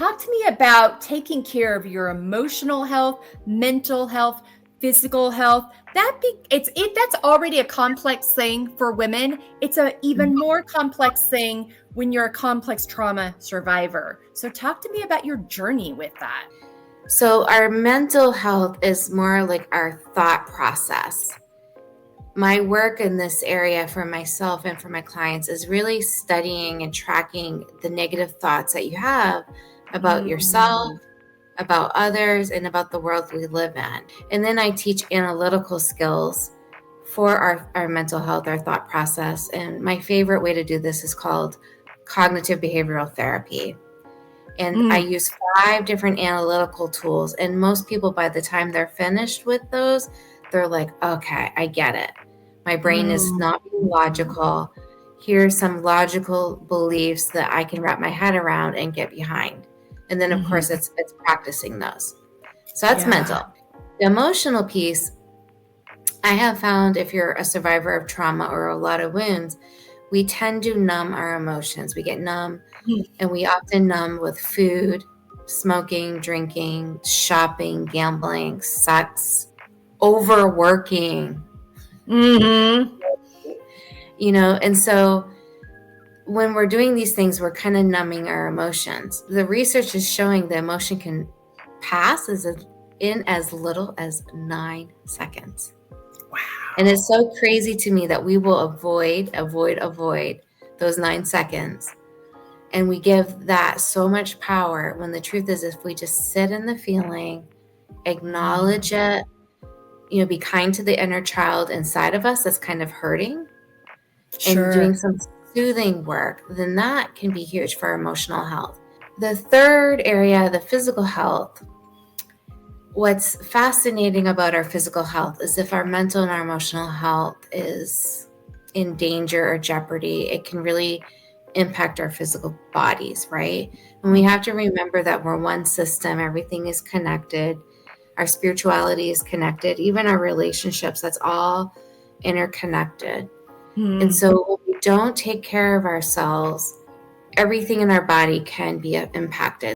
talk to me about taking care of your emotional health, mental health, physical health. That's already a complex thing for women. It's a even more complex thing when you're a complex trauma survivor. So talk to me about your journey with that. So our mental health is more like our thought process. My work in this area for myself and for my clients is really studying and tracking the negative thoughts that you have about yourself, about others, and about the world we live in. And then I teach analytical skills for our mental health, our thought process. And my favorite way to do this is called cognitive behavioral therapy. And I use 5 different analytical tools. And most people, by the time they're finished with those, they're like, okay, I get it. My brain is not being logical. Here's some logical beliefs that I can wrap my head around and get behind. And then, of course, it's practicing those. So that's mental. The emotional piece, I have found if you're a survivor of trauma or a lot of wounds, we tend to numb our emotions. We get numb, and we often numb with food, smoking, drinking, shopping, gambling, sex, overworking. And so when we're doing these things, we're kind of numbing our emotions. The research is showing the emotion can pass in as little as 9 seconds. Wow. And it's so crazy to me that we will avoid those 9 seconds. And we give that so much power when the truth is, if we just sit in the feeling, acknowledge it, be kind to the inner child inside of us that's kind of hurting, and doing some soothing work, then that can be huge for our emotional health. The third area, the physical health, what's fascinating about our physical health is if our mental and our emotional health is in danger or jeopardy, it can really impact our physical bodies, right? And we have to remember that we're one system. Everything is connected. Our spirituality is connected. Even our relationships, that's all interconnected. And so when we don't take care of ourselves, everything in our body can be impacted.